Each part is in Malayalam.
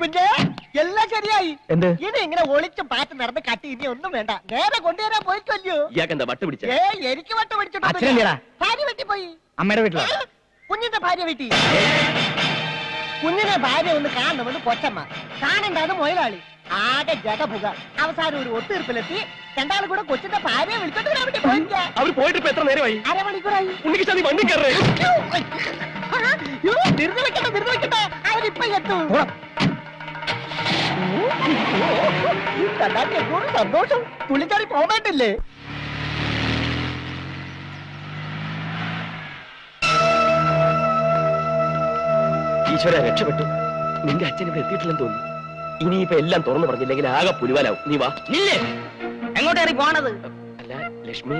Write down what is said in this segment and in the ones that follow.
കുഞ്ഞേ എല്ലാം ശരിയായി. ഇനി ഇങ്ങനെ ഒളിച്ചും പാറ്റ് നടന്ന് കട്ടി ഇനി ഒന്നും വേണ്ട. നേരെ കൊണ്ടുവരാൻ പോയിക്കല്ലോ. എനിക്ക് വട്ട് പിടിച്ചിട്ട് ഭാര്യ വെട്ടിപ്പോയി. അമ്മയുടെ വീട്ടില കുഞ്ഞിന്റെ ഭാര്യ വെട്ടി. കുഞ്ഞിനെ ഭാര്യ ഒന്ന് കാണണമെന്ന് കൊച്ചമ്മ, കാണണ്ടാന്ന് മൊയലാളി. ആകെ ജടപുക. അവസാനം ഒരു ഒത്തീർപ്പിലെത്തി രണ്ടാളും കൂടെ കൊച്ചിന്റെ ഭാര്യയെ വിളിച്ചോണ്ട് പോയിട്ട് എത്ര നേരമായി? അരമണിക്കൂറായി. നിർവഹിക്കട്ടെ അവരിപ്പൊ എത്തും. സന്തോഷം തുള്ളിച്ചാടി പോകാട്ടില്ലേ? ഈശ്വര രക്ഷപ്പെട്ടു. നിന്റെ അച്ഛൻ ഇവിടെ എത്തിയിട്ടില്ലെന്ന് തോന്നുന്നു. ഇനിയിപ്പോ എല്ലാം തുറന്നു പറഞ്ഞില്ലെങ്കിൽ ആകെ പുലിവാലാവും. നീ വാ. ഇല്ലേ എങ്ങോട്ടേറി പോണത്? അല്ല ലക്ഷ്മി.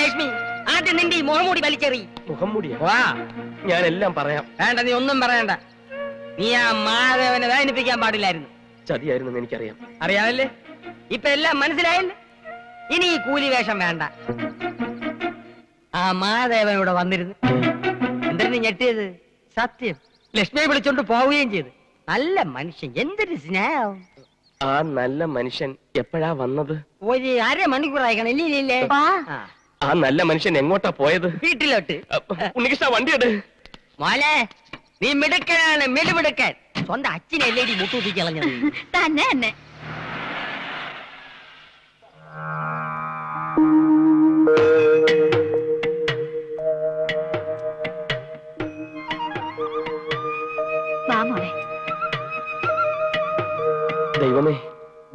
ലക്ഷ്മി ആദ്യം നിന്റെ ഈ മുഖംമൂടി വലിച്ചെറി. മുഖംമൂടിയാ? വാ, ഞാൻ എല്ലാം പറയാം. വേണ്ട, നീ ഒന്നും പറയണ്ട. നീ ആ മാധവനെ വേദനിപ്പിക്കാൻ പാടില്ലായിരുന്നു. ചതിയായിരുന്നു എനിക്കറിയാം. അറിയാമല്ലേ? ഇപ്പൊ എല്ലാം മനസ്സിലായല്ലേ? ഇനി ഈ കൂലി വേഷം വേണ്ട. ആ മാധവൻ ഇവിടെ വന്നിരുന്നു. എന്തിനു ഞെട്ടിയത്? സത്യം, ലക്ഷ്മിയെ വിളിച്ചോണ്ട് പോവുകയും ചെയ്തു. നല്ല മനുഷ്യൻ, എന്തൊരു സ്നേഹം. ആ നല്ല മനുഷ്യൻ എപ്പോഴാ വന്നത്? ഒരു അരമണിക്കൂറായിക്കണം. ഇല്ലേ? ആ നല്ല മനുഷ്യൻ എങ്ങോട്ടാ പോയത്? വീട്ടിലോട്ട്. ഉണ്ണികൃഷ്ണ വണ്ടിയുണ്ട്. മോനെ, നീ മിടുക്കനാണ്, മിടുമിടുക്കൻ. സ്വന്തം അച്ഛനല്ലേ ഈ മുട്ടൂത്തി കളഞ്ഞത്? തന്നെ തന്നെ. ദൈവമേ,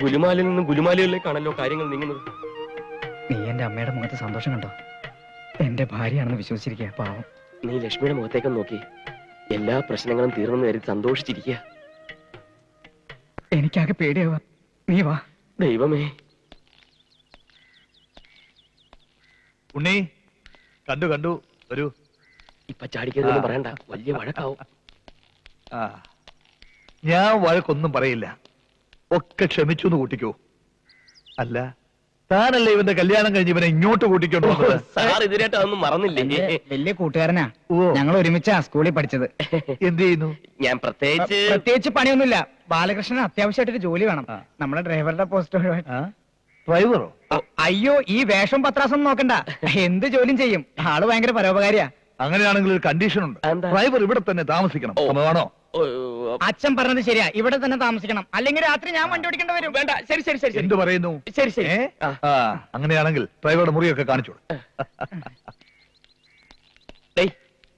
ഗുലുമാലിൽ നിന്നും ഗുലുമാലികളിലേക്കാണല്ലോ കാര്യങ്ങൾ നീങ്ങുന്നത്. നീ എന്റെ അമ്മയുടെ മുഖത്ത് സന്തോഷം കണ്ടോ? എന്റെ ഭാര്യയാണെന്ന് വിശ്വസിച്ചിരിക്കുക. പാവം. നീ ലക്ഷ്മിയുടെ മുഖത്തേക്ക് നോക്കി. എല്ലാ പ്രശ്നങ്ങളും തീർന്നെന്ന് കരുതി സന്തോഷിച്ചിരിക്കുക. എനിക്കാകെ പേടിയാവാ. നീ വാ. ദൈവമേ. ഉണ്ണി, കണ്ടു വരൂ. ഇപ്പൊ ചാടിക്കരുതെന്ന് പറയണ്ട, വലിയ വഴക്കാവും. ഞാൻ വഴക്കൊന്നും പറയില്ല. ഒക്കെ ക്ഷമിച്ചു എന്ന് കൂട്ടിക്കോ. അല്ല, താനല്ലേ ഇവന്റെ കല്യാണം കഴിഞ്ഞ് ഇവനെ ഇങ്ങോട്ട് കൂട്ടിക്കൊണ്ടു? സാർ ഇതിനായിട്ട് അതൊന്നും മറന്നില്ലേ? വലിയ കൂട്ടുകാരനാ. ഞങ്ങൾ ഒരുമിച്ചാ സ്കൂളിൽ പഠിച്ചത്. എന്ത് ചെയ്യുന്നു? ഞാൻ പ്രത്യേകിച്ച് പണിയൊന്നുമില്ല. ബാലകൃഷ്ണൻ അത്യാവശ്യമായിട്ടൊരു ജോലി വേണം. നമ്മുടെ ഡ്രൈവറുടെ പോസ്റ്റ്. ഡ്രൈവറോ? അയ്യോ, ഈ വേഷം പത്രാസം നോക്കണ്ട, എന്ത് ജോലിയും ചെയ്യും. ആള് ഭയങ്കര പരോപകാരിയാ. അങ്ങനെയാണെങ്കിൽ ഒരു കണ്ടീഷൻ ഉണ്ട്. ഡ്രൈവർ ഇവിടെ തന്നെ താമസിക്കണം. സമ്മതമാണോ? അച്ഛൻ പറഞ്ഞത് ശരിയാ, ഇവിടെ തന്നെ താമസിക്കണം. അല്ലെങ്കിൽ രാത്രി ഞാൻ വണ്ടി ഓടിക്കേണ്ടി വരും. വേണ്ട. ശരി. എന്ത് പറയുന്നു? ശരി. അങ്ങനെയാണെങ്കിൽ ഡ്രൈവറുടെ മുറിയൊക്കെ കാണിച്ചോളൂ.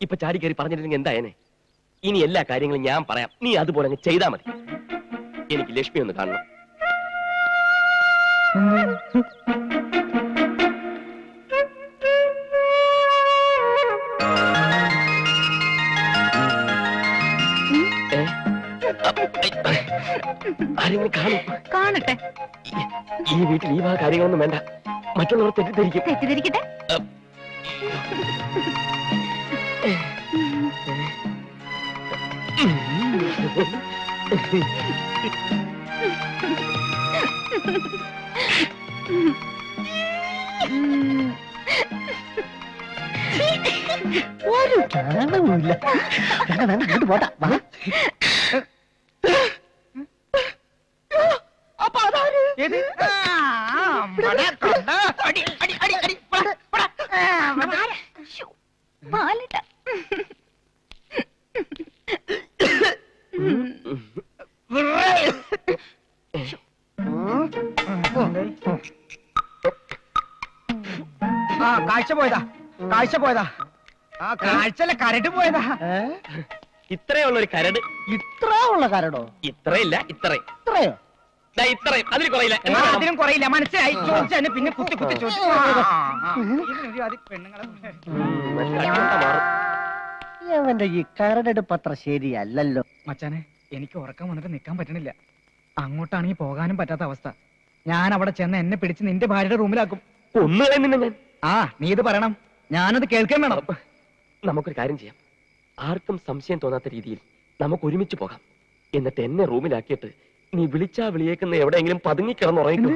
ഇപ്പൊ ചാടി കയറി പറഞ്ഞിരുന്നെങ്കിൽ എന്തായനെ? ഇനി എല്ലാ കാര്യങ്ങളും ഞാൻ പറയാം, നീ അതുപോലെ അങ്ങ് ചെയ്താ മതി. എനിക്ക് ലക്ഷ്മി ഒന്ന് കാണണം. ആരെങ്കിലും കാണട്ടെ. ഈ വീട്ടിൽ ഈ വക കാര്യങ്ങളൊന്നും വേണ്ട. മറ്റുള്ളവർ തെറ്റിദ്ധരിക്കട്ടെ. ഒരു കാണുമില്ല. വേണ്ട പോട്ടാ. അപ്പൊ അതാര്? കാഴ്ച പോയതാ. ആ കാഴ്ചല്ല, കരട് പോയതാ. ഇത്രയുള്ളൊരു കരട്. ഇത്രയുള്ള കരടോ? ഇത്രയില്ല, ഇത്രയോ? ഇത്രയും. അതിൽ കുറയില്ല. അതിനും കുറയില്ല. മനസ്സിലായി. ചോദിച്ചു പിന്നെ കുത്തി ചോദിച്ചു. അവന്റെ ഈ കരടെടുപ്പ് അത്ര ശരിയല്ലല്ലോ. മച്ചാനെ, എനിക്ക് ഉറക്കം വന്നിട്ട് നിൽക്കാൻ പറ്റണില്ല. അങ്ങോട്ടാണെങ്കിൽ പോകാനും പറ്റാത്ത അവസ്ഥ. ഞാൻ അവിടെ ചെന്ന് എന്നെ പിടിച്ച് നിന്റെ ഭാര്യയുടെ റൂമിലാക്കും. ഒന്ന് ഞാൻ. നീ ഇത് പറയണം, ഞാനത് കേൾക്കാൻ വേണം. നമുക്കൊരു കാര്യം ചെയ്യാം. ആർക്കും സംശയം തോന്നാത്ത രീതിയിൽ നമുക്ക് ഒരുമിച്ച് പോകാം. എന്നിട്ട് എന്നെ റൂമിലാക്കിയിട്ട് നീ വിളിച്ചാ വിളിയേക്കുന്ന എവിടെയെങ്കിലും പതുങ്ങിക്കിടന്നുറങ്ങിക്കോ.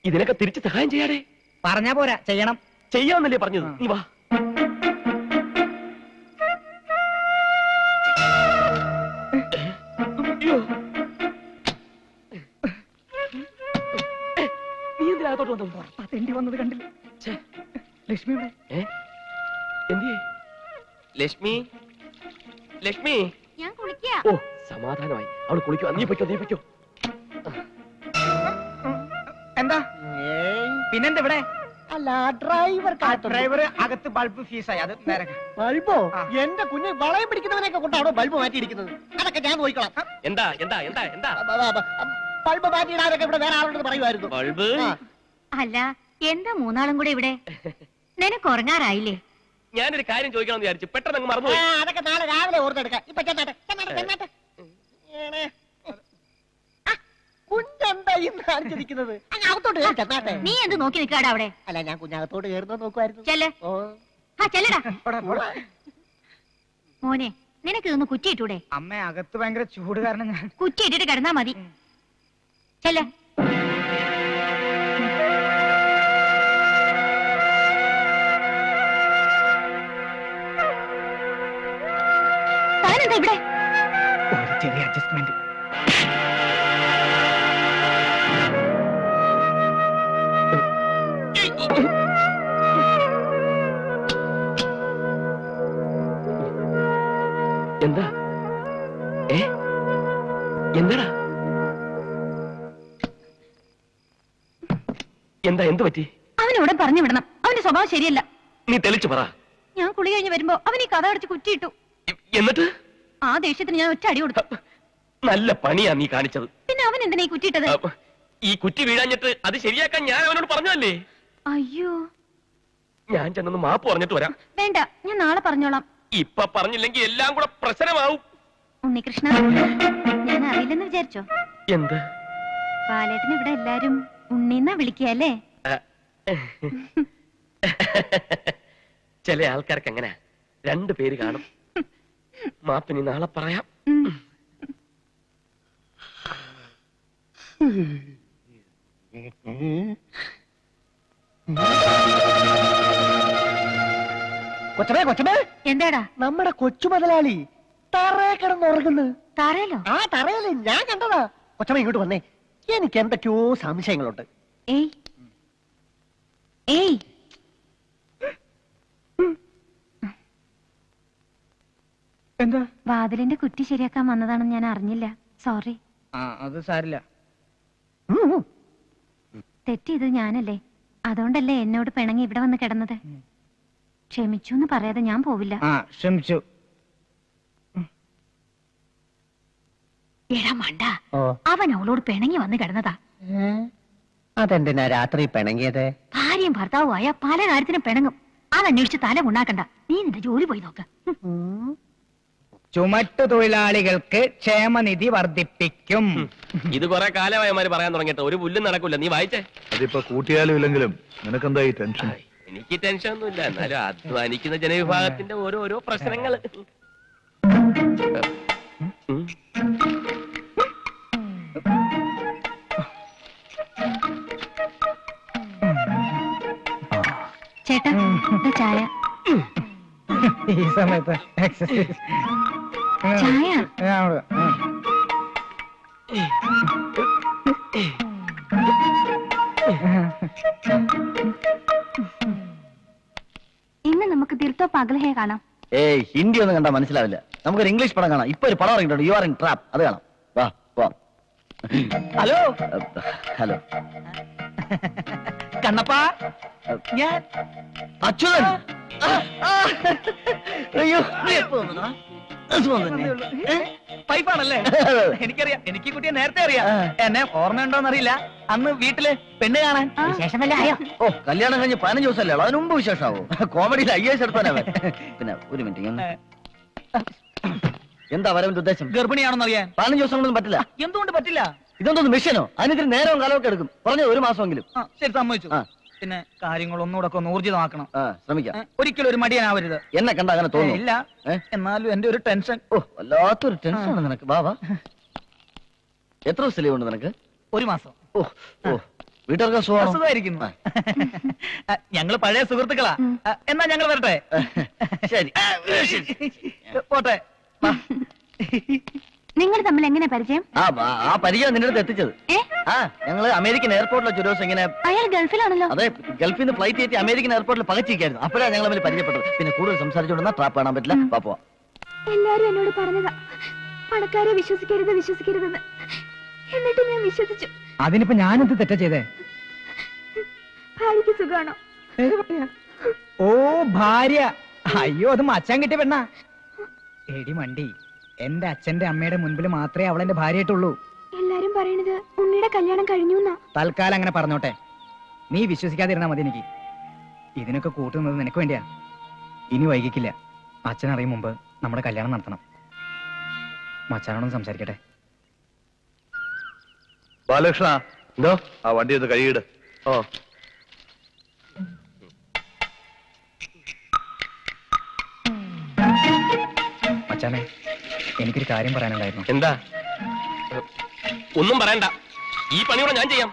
ഇതിനൊക്കെ തിരിച്ച് സഹായം ചെയ്യാടേ. പറഞ്ഞാ പോരാ, ചെയ്യണം. ചെയ്യാന്നല്ലേ പറഞ്ഞത്? നീ വാ. തെണ്ടി വന്നത് കണ്ടില്ല. ലക്ഷ്മി എന്തിയേ? ലക്ഷ്മി, ലക്ഷ്മി. ഞാൻ കുളിക്കാ. ഓ സമാധാനമായി. അവൾ കുളിക്കോ? നീ പൊയ്ക്കോ, നീ പൊയ്ക്കോ. എന്താ പിന്നെന്താ ഇവിടെ? അല്ല ഡ്രൈവർ അകത്ത് ബൾബ് ഫീസായി. അത് നേരെ ബൾബോ? എന്റെ കുഞ്ഞ് വളയം പിടിക്കുന്നവനെയൊക്കെ കൊണ്ടാണോ ബൾബ് മാറ്റിയിരിക്കുന്നത്? അതൊക്കെ ഞാൻ നോക്കിക്കോളാം. എന്താ എന്താ എന്താ എന്താ? ബൾബ് മാറ്റിയിടാനൊക്കെ ഇവിടെ വേറെ ആളുണ്ടെന്ന് പറയുമായിരുന്നു. ബൾബ്? അല്ല എന്താ മൂന്നാളും കൂടെ ഇവിടെ? നിനക്ക് ഉറങ്ങാറായില്ലേ? ഞാനൊരു കാര്യം ചോദിക്കണം വിചാരിച്ചു, പെട്ടെന്ന് അങ്ങ് മറന്നു. അതൊക്കെ നാളെ രാവിലെ ഓർത്തെടുക്കാം. ഇപ്പൊ ചെന്നാട്ടെ. കുഞ്ഞെന്താ ഇന്ന് കാണിച്ചിരിക്കുന്നത്? അകത്തോട്ട് കയറി ചെന്നാട്ടെ. നീ എന്ത് നോക്കി നിൽക്കാടാ അവിടെ? അല്ല ഞാൻ കുഞ്ഞകത്തോട്ട് കയറുന്നോ നോക്കുമായിരുന്നു. ചെല്ല്. ഓ ചെല്ലടാ. മോനെ നിനക്ക് ഇതൊന്ന് കുറ്റിയിട്ടൂടെ? അമ്മ അകത്ത് ഭയങ്കര ചൂട് കാരണം ഞാൻ കുറ്റിയിട്ടിട്ട് കിടന്നാ മതി. ചെല്ല. താനെന്താ ഇവിടെ? ഒരു ചെറിയ അഡ്ജസ്റ്റ്മെന്റ്. എന്താ? എന്താടാ? എന്താ? എന്ത് പറ്റി? അവനോടെ പറഞ്ഞു വിടണം. അവന്റെ സ്വഭാവം ശരിയല്ല. നീ തെളിച്ചു പറ. ഞാൻ കുളി കഴിഞ്ഞ് വരുമ്പോ അവൻ ഈ കഥ അടച്ച് കുറ്റിയിട്ടു. എന്നിട്ട് ആ ദേഷ്യത്തിന് ഞാൻ ഒറ്റ അടി കൊടുത്തു. നല്ല പണിയാ നീ കാണിച്ചത്. പിന്നെ അവൻ എന്തിനാ ഈ കുറ്റിയിട്ടത്? ഈ കുറ്റി വീഴാഞ്ഞിട്ട് അത് ശരിയാക്കാൻ ഞാൻ അവനോട് പറഞ്ഞല്ലേ. അയ്യോ, ഞാൻ ചെന്നൊന്ന് മാപ്പ് പറഞ്ഞിട്ട് വരാം. വേണ്ട, ഞാൻ നാളെ പറഞ്ഞോളാം. ഇപ്പൊ പറഞ്ഞില്ലെങ്കിൽ എല്ലാം കൂടെ പ്രശ്നമാവും. ഉണ്ണികൃഷ്ണ, ഞാൻ അറിയില്ലെന്ന് വിചാരിച്ചോ? എന്ത്? ബാലേട്ടന് ഇവിടെ എല്ലാരും ഉണ്ണിന്നാ വിളിക്കല്ലേ? ചില ആൾക്കാർക്ക് അങ്ങനെ രണ്ടു പേര് കാണും. മാപ്പിനി നാളെ പറയാം. കൊച്ചമേ എന്താടാ? നമ്മുടെ കൊച്ചു മുതലാളി തറയെ കിടന്നുറങ്ങുന്നു. താരല്ലോ? ആ തറയല്ലേ, ഞാൻ കണ്ടതാ. കൊച്ചമ്മ ഇങ്ങോട്ട് വന്നേ, എനിക്ക് എന്തൊക്കെയോ സംശയങ്ങളുണ്ട്. ഏയ് ഏയ്, എന്താ? വാതിലിന്റെ കുറ്റി ശരിയാക്കാൻ വന്നതാണെന്ന് ഞാൻ അറിഞ്ഞില്ല. സോറി. അത് സാരില്ല. തെറ്റിയത് ഞാനല്ലേ, അതുകൊണ്ടല്ലേ എന്നോട് പിണങ്ങി ഇവിടെ വന്ന് കിടന്നത്. ക്ഷമിച്ചു എന്ന് പറയാതെ ഞാൻ പോവില്ല. ക്ഷമിച്ചു. എടാ മണ്ട, അവൻ അവളോട് പിണങ്ങി വന്ന് കിടന്നതാ. അതെന്തിനാ രാത്രി പിണങ്ങിയത്? ഭാര്യയും ഭർത്താവുമായ പല കാര്യത്തിനും പിണങ്ങും. അതന്വേഷിച്ച് തല ഉണ്ടാക്കണ്ട. നീ നിന്റെ ജോലി പോയി നോക്ക്. ചുമട്ടു തൊഴിലാളികൾക്ക് ക്ഷേമനിധി വർദ്ധിപ്പിക്കും. ഇത് കുറെ കാലമായമാര് പറയാൻ തുടങ്ങിയിട്ട് ഒരു പുല്ലും നടക്കൂല. നീ വായിച്ചേ. അതിപ്പോ കൂട്ടിയാലും ഇല്ലെങ്കിലും നിനക്കെന്താ ഈ ടെൻഷൻ? എനിക്ക് ടെൻഷൻ ഒന്നുമില്ല, എന്നാലും അധ്വാനിക്കുന്ന ജനവിഭാഗത്തിന്റെ ഓരോരോ പ്രശ്നങ്ങൾ. ചേട്ടാ, ചായ. ഈ സമയത്ത് എക്സസൈസ് ചായ. ഇന്ന് നമുക്ക് ദിൽത്തോ പഗൽഹേ കാണാം. ഏയ്, ഹിന്ദി ഒന്നും കണ്ടാ മനസ്സിലാവില്ല. നമുക്കൊരു ഇംഗ്ലീഷ് പടം കാണാം. ഇപ്പൊ ഒരു പടം ഇറങ്ങിയിട്ടുണ്ട്, യു ആർ ഇൻ ട്രാപ്പ്. അത് കാണാം. വാ വാ. ഹലോ ഹലോ കണ്ണപ്പാ, ഞാൻ അച്യുതൻ. അയ്യോ, പൈപ്പാണല്ലേ? എനിക്കറിയാം, എനിക്ക് കുട്ടിയെ നേരത്തെ അറിയാം. എന്നെ ഓർമ്മയുണ്ടോന്നറിയില്ല. അന്ന് വീട്ടില് പെണ്ണ് കാണാൻ വിശേഷം വല്ല ആയോ? ഓ, കല്യാണം കഴിഞ്ഞ് 15 ദിവസമല്ലേ, അതിന് മുമ്പ് വിശേഷമാവോ? കോമഡിയിൽ IAS എടുത്താനവൻ. പിന്നെ ഒരു മിനിറ്റ്, എന്താ വരവന്റെ ഉദ്ദേശം? ഗർഭിണിയാണെന്ന് അറിയാൻ. 15 ദിവസം കൊണ്ടൊന്നും പറ്റില്ല. എന്തുകൊണ്ട് പറ്റില്ല? ഇതൊന്നും മിഷനോ? അതിനിതിന് നേരവും കാലമൊക്കെ എടുക്കും. പറഞ്ഞത് 1 മാസമെങ്കിലും. ശരി, സമ്മതിച്ചു. പിന്നെ കാര്യങ്ങൾ ഒന്നുകൂടെ ഒന്ന് ഊർജിതമാക്കണം. ശ്രമിക്കാം. ഒരിക്കലും ഒരു മടിയനാവരുത്. എന്നെ കണ്ട അങ്ങനെ തോന്നുന്നു? ഇല്ല, എന്നാലും എന്റെ ഒരു ടെൻഷൻ. ഓ, വല്ലാത്തൊരു ടെൻഷനാണ് നിനക്ക്. വാ വാ. എത്ര ദിവസം ലീവ് ഉണ്ട് നിനക്ക്? 1 മാസം. ഓ ഓ, വീട്ടുകാർക്ക് സുഖമായിരിക്കുന്നു. ഞങ്ങള് പഴയ സുഹൃത്തുക്കളാ. എന്നാ ഞങ്ങൾ വരട്ടെ. ശരി, പോട്ടെ. നിങ്ങൾ തമ്മിൽ എങ്ങനെ പരിചയം? ആ പരിചയം നിന്റെ അടുത്ത് എത്തിച്ചത്. ഏ? ഞങ്ങള് അമേരിക്കൻ എയർപോർട്ടിലെ ഒരു ദിവസം ഇങ്ങനെ അയാൾ ഗൾഫിലാണല്ലോ. അതെ, ഗൾഫിൽ നിന്ന് ഫ്ലൈറ്റ് കയറ്റി അമേരിക്കൻ എയർപോർട്ടിൽ പകച്ചിരിക്കായിരുന്നു. അപ്പോഴാണ് ഞങ്ങൾ തമ്മിൽ പരിചയപ്പെട്ടത്. പിന്നെ കൂടുതൽ സംസാരിച്ചുകൊണ്ടാ ട്രാപ്പ് കാണാൻ പറ്റില്ല. പാപ്പോ എല്ലാരും എന്നോട് പറഞ്ഞതാ പണക്കാരെ വിശ്വസിക്കരുതെന്ന്. എന്നിട്ട് ഞാൻ വിശ്വസിച്ചു. അതിനിപ്പോ ഞാനെന്ത് തെറ്റാ ചെയ്തേ? ഭാര്യക്ക് സുഖാണോ? ഓ ഭാര്യ. അയ്യോ, അത് മച്ചാൻ കിട്ടിയ പെണ്ണാ. എടി മണ്ടി, എന്റെ അച്ഛന്റെ അമ്മയുടെ മുൻപിൽ മാത്രമേ അവൾ എന്റെ ഭാര്യയായിട്ടുള്ളൂ. എല്ലാരും പറയണത് ഉണ്ണിയുടെ കല്യാണം കഴിഞ്ഞു. തൽക്കാലം അങ്ങനെ പറഞ്ഞോട്ടെ. നീ വിശ്വസിക്കാതിരുന്നാ മതി. എനിക്ക് ഇതിനൊക്കെ കൂട്ടുന്നത് നിനക്ക് വേണ്ടിയാ. ഇനി വൈകിക്കില്ല. അച്ഛൻ അറിയും മുമ്പ് നമ്മുടെ കല്യാണം നടത്തണം. മച്ചാനോടൊന്ന് സംസാരിക്കട്ടെ. ബാലകൃഷ്ണ, എന്തോ ആ വണ്ടി ഒന്ന് കഴുകിയിട്. ഓ, മച്ചാനെ, എനിക്കൊരു കാര്യം പറയാനുണ്ടായിരുന്നു. എന്താ? ഒന്നും പറയണ്ട, ഈ പണിയോടെ ഞാൻ ചെയ്യാം.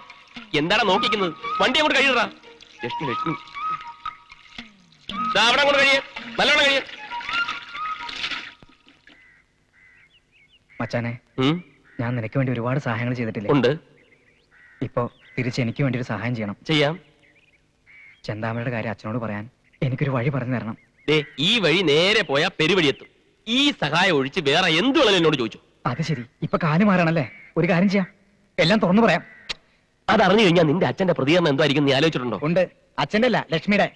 എന്താണ് നോക്കിക്കുന്നത്? വണ്ടി അങ്ങോട്ട് കഴിയടാ. ലക്ഷ്മി അവിടെ അങ്ങോട്ട് കഴിയേ, നല്ലോണം കഴിയേ. മച്ചാനെ, ഞാൻ നിനക്ക് വേണ്ടി ഒരുപാട് സഹായങ്ങൾ ചെയ്തിട്ടില്ലേ? ഉണ്ട്. ഇപ്പൊ തിരിച്ച് എനിക്ക് വേണ്ടി ഒരു സഹായം ചെയ്യണം. ചെയ്യാം. ചെന്താമരയുടെ കാര്യം അച്ഛനോട് പറയാൻ എനിക്കൊരു വഴി പറഞ്ഞു തരണം. ഈ വഴി നേരെ പോയാ പെരുവഴി എത്തും. ഈ സഹായം ഒഴിച്ച് വേറെ എന്ത് വേണമെങ്കിലും എന്നോട് ചോദിച്ചു. അത് ശരി, ഇപ്പൊ കാല് മാറാണല്ലേ? ഒരു കാര്യം ചെയ്യാം, എല്ലാം തുറന്നു പറയാം. അതറിഞ്ഞു കഴിഞ്ഞാൽ നിന്റെ അച്ഛന്റെ പ്രതികരണം എന്തായിരിക്കും നീ ആലോചിച്ചിട്ടുണ്ടോ? ഉണ്ട്. അച്ഛന്റെ അല്ല, ലക്ഷ്മിയുടെ.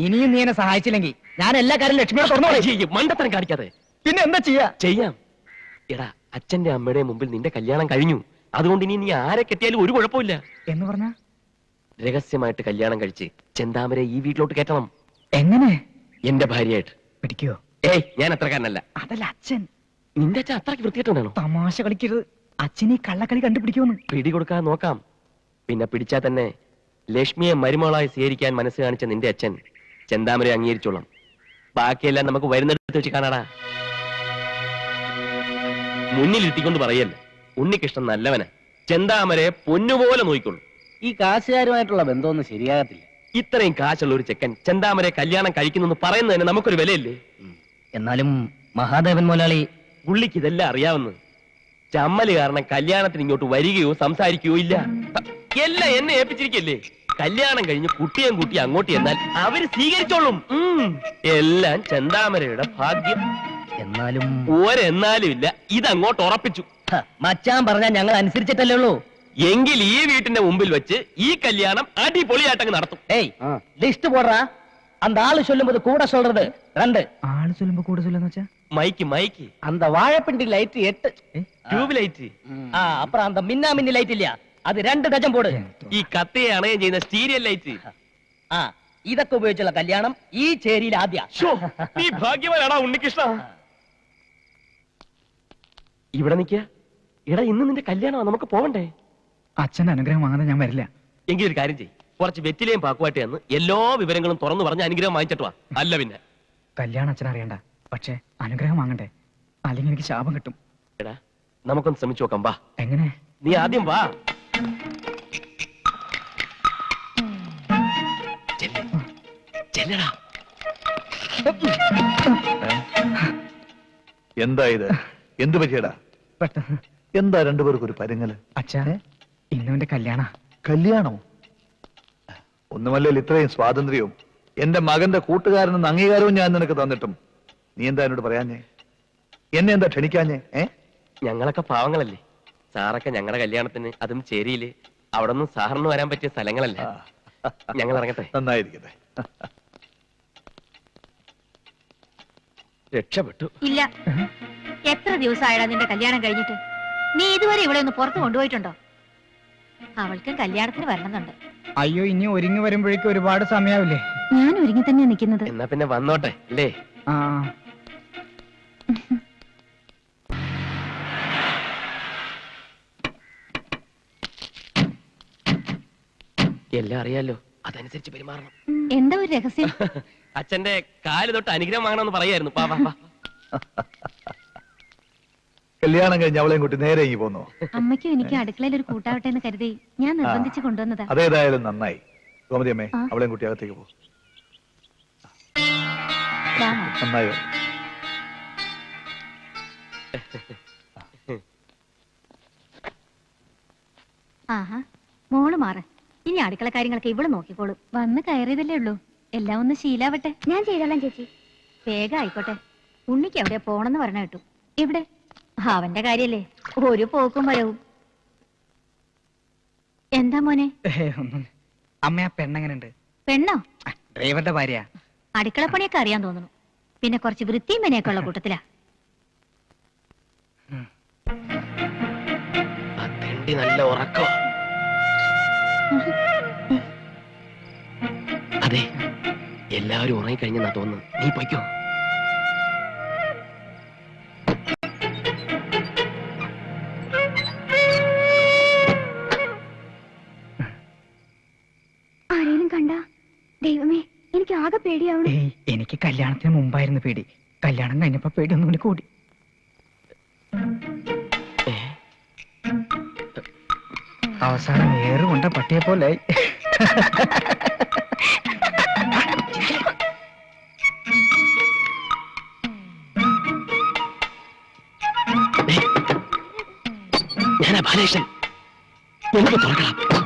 ഇനിയും നീ എന്നെ സഹായിച്ചില്ലെങ്കിൽ ഞാൻ എല്ലാ കാര്യം ലക്ഷ്മിയുടെ തുറന്നു പറയും. മണ്ടത്തരം കാണിക്കാതെ. പിന്നെ എന്താ ചെയ്യാം? എടാ, അച്ഛന്റെ അമ്മയുടെ മുമ്പിൽ നിന്റെ കല്യാണം കഴിഞ്ഞു. അതുകൊണ്ട് ഇനി നീ ആരെ കെട്ടിയാലും ഒരു കുഴപ്പമില്ല. എന്ന് പറഞ്ഞ രഹസ്യമായിട്ട് കല്യാണം കഴിച്ച് ചെന്താമരെ ഈ വീട്ടിലോട്ട് കയറ്റണം. എങ്ങനെ? എന്റെ ഭാര്യയായിട്ട്. പിടിക്കോ? ഏയ്, ഞാൻ അത്രക്കാരനല്ല. അതല്ല അച്ഛൻ. നിന്റെ അച്ഛൻ അത്രയ്ക്ക് വൃത്തിയായിട്ടാണോ? തമാശ കളിക്കരുത്. അച്ഛൻ ഈ കള്ളക്കളി കണ്ടുപിടിക്കുമെന്ന്. പിടി കൊടുക്കാൻ നോക്കാം. പിന്നെ പിടിച്ചാൽ തന്നെ ലക്ഷ്മിയെ മരുമകളായി സ്വീകരിക്കാൻ മനസ്സ് കാണിച്ച നിന്റെ അച്ഛൻ ചെന്താമരെ അംഗീകരിച്ചോളാം. ബാക്കിയെല്ലാം നമുക്ക് വരുന്നിടത്ത് വെച്ച് കാണാടാ. മുന്നിലിരുത്തിക്കൊണ്ട് പറയല്ലേ, ഉണ്ണികൃഷ്ണൻ നല്ലവനാ. ചെന്താമരെ പൊന്നുപോലെ നോക്കിക്കൊള്ളു. ഈ കാശുകാരുമായിട്ടുള്ള ബന്ധമൊന്നും ശരിയാകത്തില്ല. ഇത്രയും കാശുള്ള ഒരു ചെക്കൻ ചെന്താമരെ കല്യാണം കഴിക്കുന്നു പറയുന്നതിന് നമുക്കൊരു വിലയില്ലേ? എന്നാലും മഹാദേവൻ മുതലാളി പുള്ളിക്ക് ഇതെല്ലാം അറിയാവുന്നത്. ചമ്മല് കാരണം കല്യാണത്തിന് ഇങ്ങോട്ട് വരികയോ സംസാരിക്കുകയോ ഇല്ല. എല്ലാം എന്നെ ഏൽപ്പിച്ചിരിക്കല്ലേ. കല്യാണം കഴിഞ്ഞ് കുട്ടിയും കുട്ടി അങ്ങോട്ട് എന്നാൽ അവര് സ്വീകരിച്ചോളും. എല്ലാം ചെന്താമരയുടെ ഭാഗ്യം. എന്നാലും ഒരെന്നാലും ഇല്ല, ഇതങ്ങോട്ട് ഉറപ്പിച്ചു. മച്ചാൻ പറഞ്ഞാൽ ഞങ്ങൾ അനുസരിച്ചിട്ടല്ലേ ഉള്ളൂ. എങ്കിൽ ഈ വീട്ടിന്റെ മുമ്പിൽ വെച്ച് ഈ കല്യാണം അടിപൊളിയായിട്ടങ്ങ് നടത്തും. ലിസ്റ്റ് പോടാ. அந்த ஆளு சொல்லும்போது கூட சொல்றது 2. ആള് ചൊല്ലുമ്പോ കൂടെ ചൊല്ലെന്ന് വെച്ചാ? മൈക്ക് அந்த வாழைப்பிண்டி லைட் 8. Tube light. அப்புறம் அந்த மின்னா மின்னி லைட் இல்லையா, அது 2 ഡജൻ போடு. ഈ കത്തയെ അണയം ചെയ്യുന്ന സ്റ്റീരിയൽ ലൈറ്റ്. ഇതൊക്കെ ഉപയോഗിച്ചുള്ള കല്യാണം ഈ ചേരിയിൽ ആദ്യ. നീ ഭാഗ്യവാനാടാ ഉണ്ണികൃഷ്ണ. ഇവിടെ നിൽക്കുക. എടാ, ഇന്ന് നിന്റെ കല്യാണമാണ്, നമുക്ക് പോകണ്ടേ? അച്ഛന്റെ അനുഗ്രഹം വാങ്ങാതെ ഞാൻ വരില്ല. എങ്കിൽ ഒരു കാര്യം ചെയ്യും, കുറച്ച് വെറ്റിലേയും പാക്കുവായിട്ട് എന്ന് എല്ലാ വിവരങ്ങളും തുറന്നു പറഞ്ഞ് അനുഗ്രഹം വാങ്ങിച്ചിട്ട് വാ. അല്ല പിന്നെ കല്യാണം അച്ഛൻ അറിയണ്ട, പക്ഷെ അനുഗ്രഹം വാങ്ങണ്ടേ? അല്ലെങ്കിൽ എനിക്ക് ശാപം കിട്ടും. എടാ, നമുക്കൊന്ന് ശ്രമിച്ചു നോക്കാം. വാ. എങ്ങനെ? നീ ആദ്യം വാ. ചെല്ലടാ. എന്താ ഇത്? എന്തു പറ്റിയടാ? പെട്ടെന്ന് എന്താ രണ്ടുപേർക്കും ഒരു പരുങ്ങല്? അച്ഛാ, ഇന്നുവിന്റെ കല്യാണോ? ഒന്നുമല്ലല്ലോ ഇത്രയും സ്വാതന്ത്ര്യവും എന്റെ മകന്റെ കൂട്ടുകാരനെന്ന് അംഗീകാരവും ഞാൻ നിനക്ക് തന്നിട്ടും നീ എന്താ എന്നോട് പറയാഞ്ഞേ? എന്നെ എന്താ ക്ഷണിക്കാഞ്ഞേ? ഞങ്ങളൊക്കെ പാവങ്ങളല്ലേ. സാറൊക്കെ ഞങ്ങളുടെ കല്യാണത്തിന്, അതും ചേരിയില്, അവിടെ ഒന്നും സാറിന് വരാൻ പറ്റിയ സ്ഥലങ്ങളല്ലേ. ഞങ്ങൾ ഇറങ്ങട്ടെ. നന്നായിരിക്കട്ടെ. രക്ഷപ്പെട്ടു. ഇല്ല, എത്ര ദിവസമായടാ നിന്റെ കല്യാണം കഴിഞ്ഞിട്ട്? നീ ഇതുവരെ ഇവിടെ ഒന്ന് പുറത്ത് കൊണ്ടുപോയിട്ടുണ്ടോ? അവൾക്ക് കല്യാണത്തിന് വരണമെന്നുണ്ട്. അയ്യോ, ഇനി ഒരുങ്ങി വരുമ്പോഴേക്കും ഒരുപാട് സമയാവില്ലേ? ഞാൻ ഒരുങ്ങി തന്നെയാ നിൽക്കുന്നത്. എന്നാ പിന്നെ വന്നോട്ടെ അല്ലേ? എല്ലാം അറിയാലോ, അതനുസരിച്ച് പെരുമാറണം. എന്താ ഒരു രഹസ്യം? അച്ഛന്റെ കാല് തൊട്ട് അനുഗ്രഹം വാങ്ങണമെന്ന് പറയായിരുന്നു. കല്യാണം കഴിഞ്ഞ് അവളെയും കൂട്ടി നേരെ ഇങ്ങി പോന്നോ? അമ്മയ്ക്കും എനിക്ക് അടുക്കളയിൽ ഒരു കൂട്ടാവട്ടെ എന്ന് കരുതി ഞാൻ നിർബന്ധിച്ച് കൊണ്ടുവന്നതാ. അതേതായാലും നന്നായി. ഗോമതി അമ്മേ, അവളെയും കൂട്ടി അകത്തേക്ക് പോ. നന്നായോ? ആഹാ മോള് മാറ്. ഇനി അടുക്കള കാര്യങ്ങളൊക്കെ ഇവള് നോക്കിക്കോളും. വന്ന് കയറിയതല്ലേ ഉള്ളൂ, എല്ലാം ഒന്ന് ശീലാവട്ടെ. ഞാൻ ചെയ്തോളാം ചേച്ചി. വേഗം ആയിക്കോട്ടെ. ഉണ്ണിക്ക് എവിടെയാ പോണെന്ന് പറഞ്ഞ കേട്ടു. എവിടെ? അവന്റെ കാര്യല്ലേ, ഒരു പോക്കും വരവും. എന്താ മോനെ? ഒന്നും. അമ്മ ആ പെണ്ണെങ്ങനുണ്ട്? പെണ്ണോ? ഡ്രൈവറുടെ ഭാര്യ. അടുക്കളപ്പണിയൊക്കെ അറിയാൻ തോന്നുന്നു. പിന്നെ കുറച്ച് വൃത്തിയും മെനയൊക്കെ ഉള്ള കൂട്ടത്തിലാ. നല്ല ഉറക്കം. അതെ, എല്ലാവരും ഉറങ്ങിക്കഴിഞ്ഞെന്നാ തോന്നുന്നു. നീ പൊയ്ക്കോ. ആരെയും കണ്ട? ദൈവമേ, എനിക്ക് ആകെ പേടിയാവണം. എനിക്ക് കല്യാണത്തിന് മുമ്പായിരുന്നു പേടി. കല്യാണം കഴിഞ്ഞപ്പോ പേടി ഒന്നും കൂടി കൂടി. അവസാനം ഏറുകൊണ്ട പട്ടിയെ പോലെ. ഞാനാ ബാലകൃഷ്ണൻ. തുറക്കണം.